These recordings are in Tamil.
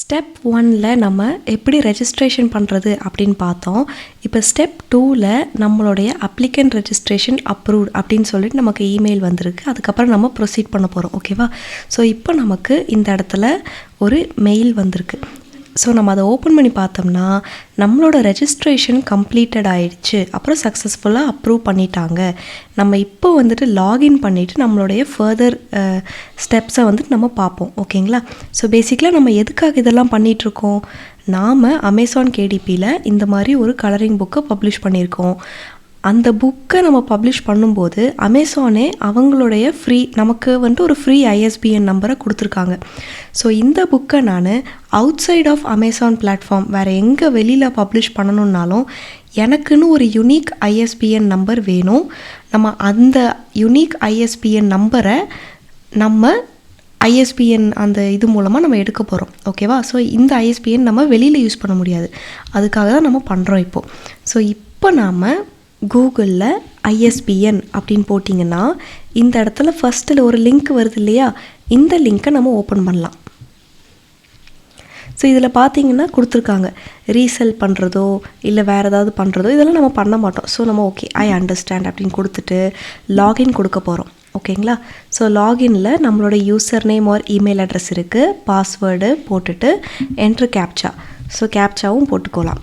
ஸ்டெப் 1ல நம்ம எப்படி ரெஜிஸ்ட்ரேஷன் பண்ணுறது அப்படின்னு பார்த்தோம். இப்போ ஸ்டெப் 2ல நம்மளுடைய அப்ளிகண்ட் ரெஜிஸ்ட்ரேஷன் அப்ரூவ்ட் அப்படின்னு சொல்லிட்டு நமக்கு இமெயில் வந்திருக்கு. அதுக்கப்புறம் நம்ம ப்ரொசீட் பண்ண போகிறோம். ஓகேவா? ஸோ இப்போ நமக்கு இந்த இடத்துல ஒரு மெயில் வந்திருக்கு. ஸோ நம்ம அதை ஓப்பன் பண்ணி பார்த்தோம்னா நம்மளோட ரெஜிஸ்ட்ரேஷன் கம்ப்ளீட்டட் ஆகிடுச்சு, அப்புறம் சக்ஸஸ்ஃபுல்லாக அப்ரூவ் பண்ணிட்டாங்க. நம்ம இப்போ வந்துட்டு லாகின் பண்ணிவிட்டு நம்மளுடைய ஃபர்தர் ஸ்டெப்ஸை வந்துட்டு நம்ம பார்ப்போம். ஓகேங்களா? ஸோ பேசிக்கலாக நம்ம எதுக்காக இதெல்லாம் பண்ணிகிட்ருக்கோம், நாம் அமேசான் கேடிபியில் இந்த மாதிரி ஒரு கலரிங் புக்கை பப்ளிஷ் பண்ணியிருக்கோம். அந்த புக்கை நம்ம பப்ளிஷ் பண்ணும்போது அமேசானே அவங்களுடைய நமக்கு வந்துட்டு ஒரு ஃப்ரீ ISBN நம்பரை கொடுத்துருக்காங்க. ஸோ இந்த புக்கை நான் outside of Amazon platform வேறு எங்கே வெளியில் பப்ளிஷ் பண்ணணுன்னாலும் எனக்குன்னு ஒரு யுனிக் ISBN நம்பர் வேணும். நம்ம அந்த யுனிக் ISBN நம்பரை நம்ம ISBN அந்த இது மூலமாக நம்ம எடுக்க போகிறோம். ஓகேவா? ஸோ இந்த ISBN நம்ம வெளியில் யூஸ் பண்ண முடியாது, அதுக்காக தான் நம்ம பண்ணுறோம் இப்போது. ஸோ இப்போ நாம் கூகுளில் ISBN அப்படின்னு போட்டிங்கன்னா இந்த இடத்துல ஃபஸ்ட்டில் ஒரு லிங்க் வருது இல்லையா, இந்த லிங்க்கை நம்ம ஓப்பன் பண்ணலாம். ஸோ இதில் பார்த்தீங்கன்னா கொடுத்துருக்காங்க ரீசெல் பண்ணுறதோ இல்லை வேறு ஏதாவது பண்ணுறதோ இதெல்லாம் நம்ம பண்ண மாட்டோம். ஸோ நம்ம ஓகே ஐ அண்டர்ஸ்டாண்ட் அப்படின்னு கொடுத்துட்டு லாகின் கொடுக்க போகிறோம். ஓகேங்களா? ஸோ லாகின்ல நம்மளோட user name R email address இருக்குது, பாஸ்வேர்டு போட்டுட்டு என்ட்ரு கேப்சா, ஸோ கேப்சாவும் போட்டுக்கலாம்.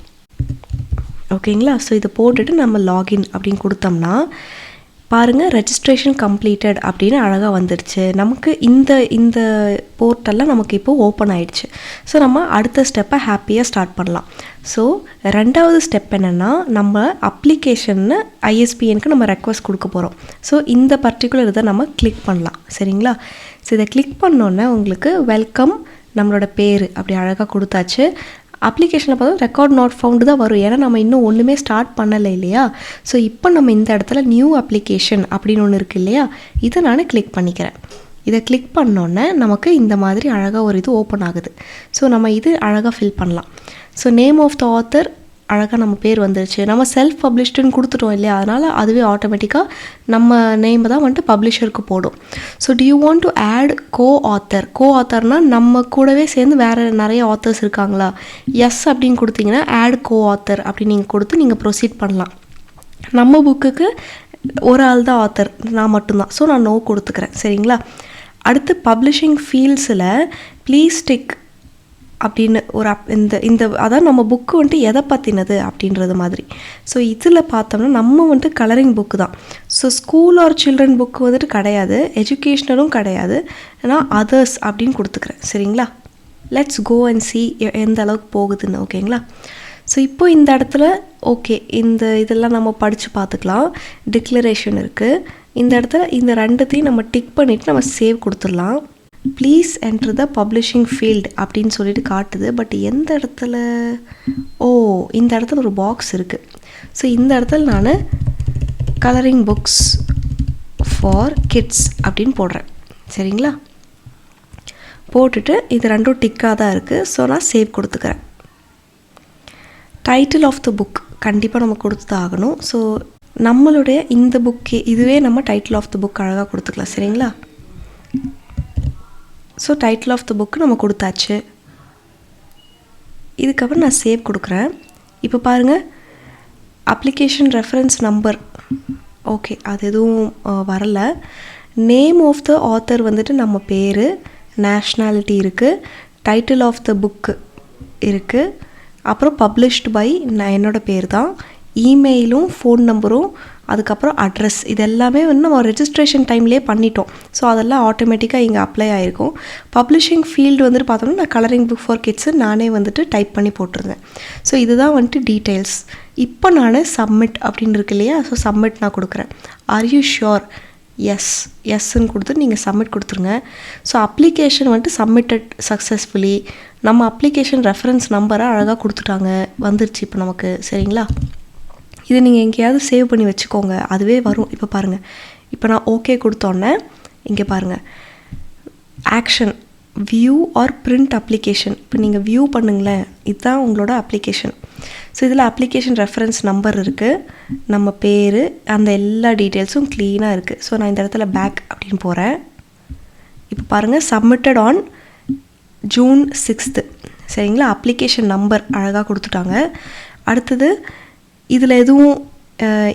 ஓகேங்களா? ஸோ இதை போட்டுட்டு நம்ம லாகின் அப்படின்னு கொடுத்தோம்னா பாருங்கள் ரெஜிஸ்ட்ரேஷன் கம்ப்ளீட்டட் அப்படின்னு அழகாக வந்துடுச்சு. நமக்கு இந்த போர்ட்டெல்லாம் நமக்கு இப்போது ஓப்பன் ஆகிடுச்சு. ஸோ நம்ம அடுத்த ஸ்டெப்பை ஹாப்பியாக ஸ்டார்ட் பண்ணலாம். ஸோ ரெண்டாவது ஸ்டெப் என்னென்னா நம்ம அப்ளிகேஷன்னு ISBNக்கு நம்ம ரெக்வஸ்ட் கொடுக்க போகிறோம். ஸோ இந்த பர்டிகுலர் இதை நம்ம கிளிக் பண்ணலாம். சரிங்களா? ஸோ இதை கிளிக் பண்ணோன்னே உங்களுக்கு வெல்கம் நம்மளோட பேர் அப்படி அழகாக கொடுத்தாச்சு. அப்ளிகேஷனில் பார்த்தா ரெக்கார்ட் நாட் ஃபவுண்டு தான் வரும், ஏன்னா நம்ம இன்னும் ஒன்றுமே ஸ்டார்ட் பண்ணலை இல்லையா. ஸோ இப்போ நம்ம இந்த இடத்துல நியூ அப்ளிகேஷன் அப்படின்னு ஒன்று இருக்குது இல்லையா, இதை நான் கிளிக் பண்ணிக்கிறேன். இதை கிளிக் பண்ணோன்னே நமக்கு இந்த மாதிரி அழகாக ஒரு இது ஓப்பன் ஆகுது. ஸோ நம்ம இது அழகாக ஃபில் பண்ணலாம். So name of the author அழகாக நம்ம பேர் வந்துருச்சு. நம்ம செல்ஃப் பப்ளிஷ்டுன்னு கொடுத்துட்டோம் இல்லையா, அதனால் அதுவே ஆட்டோமேட்டிக்காக நம்ம நேம் தான் வந்துட்டு பப்ளிஷருக்கு போடும். So do you want to add co ஆத்தர்னால் நம்ம கூடவே சேர்ந்து வேறு நிறைய ஆத்தர்ஸ் இருக்காங்களா, எஸ் அப்படின்னு கொடுத்தீங்கன்னா ஆட் கோ ஆத்தர் அப்படின்னு நீங்கள் கொடுத்து நீங்கள் ப்ரொசீட் பண்ணலாம். நம்ம புக்குக்கு ஒரு ஆள் தான் ஆத்தர், நான் மட்டும்தான். ஸோ நான் நோ கொடுத்துக்கிறேன். சரிங்களா? அடுத்து பப்ளிஷிங் ஃபீல்ட்ஸில் ப்ளீஸ் டிக் அப்படின்னு ஒரு இந்த அதான் நம்ம புக்கு வந்துட்டு எதை பற்றினது அப்படின்றது மாதிரி. ஸோ இதில் பார்த்தோம்னா நம்ம வந்துட்டு கலரிங் புக்கு தான். So school or children book வந்துட்டு கிடையாது, எஜுகேஷ்னலும் கிடையாது, நான் அதர்ஸ் அப்படின்னு கொடுத்துக்கிறேன். சரிங்களா? லெட்ஸ் கோ அண்ட் சி எந்த அளவுக்கு போகுதுன்னு. ஓகேங்களா? ஸோ இப்போ இந்த இடத்துல ஓகே இதெல்லாம் நம்ம படித்து பார்த்துக்கலாம். டிக்ளரேஷன் இருக்குது இந்த இடத்துல. இந்த ரெண்டுத்தையும் நம்ம டிக் பண்ணிவிட்டு நம்ம சேவ் கொடுத்துடலாம். Please enter the publishing field அப்படின்னு சொல்லிட்டு காட்டுது. பட் எந்த இடத்துல, இந்த இடத்துல ஒரு பாக்ஸ் இருக்குது. ஸோ இந்த இடத்துல நான் கலரிங் புக்ஸ் ஃபார் கிட்ஸ் அப்படின்னு போடுறேன். சரிங்களா? போட்டுட்டு இது ரெண்டும் டிக்காக தான் இருக்குது. ஸோ நான் சேவ் கொடுத்துக்கிறேன். டைட்டில் ஆஃப் த புக் கண்டிப்பாக நம்ம கொடுத்து தான் ஆகணும். ஸோ நம்மளுடைய இந்த புக்கே இதுவே நம்ம டைட்டில் ஆஃப் த புக் அழகாக கொடுத்துக்கலாம். சரிங்களா? So title of the book நம்ம கொடுத்தாச்சு. இதுக்கப்புறம் நான் சேவ் கொடுக்குறேன். இப்போ பாருங்கள் அப்ளிகேஷன் ரெஃபரன்ஸ் நம்பர் ஓகே அது எதுவும் வரலை. நேம் ஆஃப் த ஆத்தர் வந்துட்டு நம்ம பேர், நேஷ்னாலிட்டி இருக்குது, டைட்டில் ஆஃப் த புக்கு இருக்குது, அப்புறம் பப்ளிஷ்டு பை என்னோடய பேர் தான், இமெயிலும் ஃபோன் நம்பரும் அதுக்கப்புறம் அட்ரஸ், இது எல்லாமே வந்து நம்ம ரெஜிஸ்ட்ரேஷன் டைம்லேயே பண்ணிட்டோம். ஸோ அதெல்லாம் ஆட்டோமேட்டிக்காக இங்கே அப்ளை ஆகிருக்கும். பப்ளிஷிங் ஃபீல்டு வந்துட்டு பார்த்தோம்னா நான் கலரிங் புக் ஃபார் கிட்ஸு நானே வந்துட்டு டைப் பண்ணி போட்டிருந்தேன். ஸோ இதுதான் வந்துட்டு டீட்டெயில்ஸ். இப்போ நான் சப்மிட் அப்படின்னு இருக்கு இல்லையா, ஸோ சப்மிட் நான் கொடுக்குறேன். Are you sure? எஸ்ன்னு கொடுத்துட்டு நீங்கள் சப்மிட் கொடுத்துருங்க. ஸோ அப்ளிகேஷன் வந்துட்டு சப்மிட்டட் சக்ஸஸ்ஃபுல்லி. நம்ம அப்ளிகேஷன் ரெஃபரன்ஸ் நம்பரை அழகாக கொடுத்துட்டாங்க, வந்துருச்சு இப்போ நமக்கு. சரிங்களா? இது நீங்கள் எங்கேயாவது சேவ் பண்ணி வச்சுக்கோங்க, அதுவே வரும். இப்போ பாருங்கள், இப்போ நான் ஓகே கொடுத்தோன்னே இங்கே பாருங்கள் action view R print application. இப்போ நீங்கள் வியூ பண்ணுங்களேன், இதுதான் உங்களோட அப்ளிகேஷன். ஸோ இதில் அப்ளிகேஷன் ரெஃபரன்ஸ் நம்பர் இருக்குது, நம்ம பேர், அந்த எல்லா டீட்டெயில்ஸும் க்ளீனாக இருக்குது. ஸோ நான் இந்த இடத்துல பேக் அப்படின்னு போகிறேன். இப்போ பாருங்கள் சப்மிட்டட் ஆன் June 6th சரிங்களா. அப்ளிகேஷன் நம்பர் அழகாக கொடுத்துட்டாங்க. அடுத்தது இதில் எதுவும்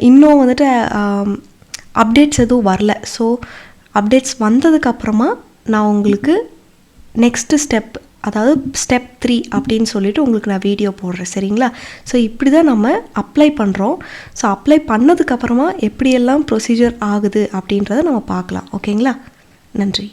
இன்னும் வந்துட்டு அப்டேட்ஸ் எதுவும் வரல. ஸோ அப்டேட்ஸ் வந்ததுக்கப்புறமா நான் உங்களுக்கு நெக்ஸ்ட்டு ஸ்டெப், அதாவது ஸ்டெப் 3 அப்படின்னு சொல்லிட்டு உங்களுக்கு நான் வீடியோ போடுறேன். சரிங்களா. ஸோ இப்படி தான் நம்ம அப்ளை பண்ணுறோம். ஸோ அப்ளை பண்ணதுக்கப்புறமா எப்படியெல்லாம் ப்ரொசீஜர் ஆகுது அப்படின்றத நம்ம பார்க்கலாம். ஓகேங்களா. நன்றி.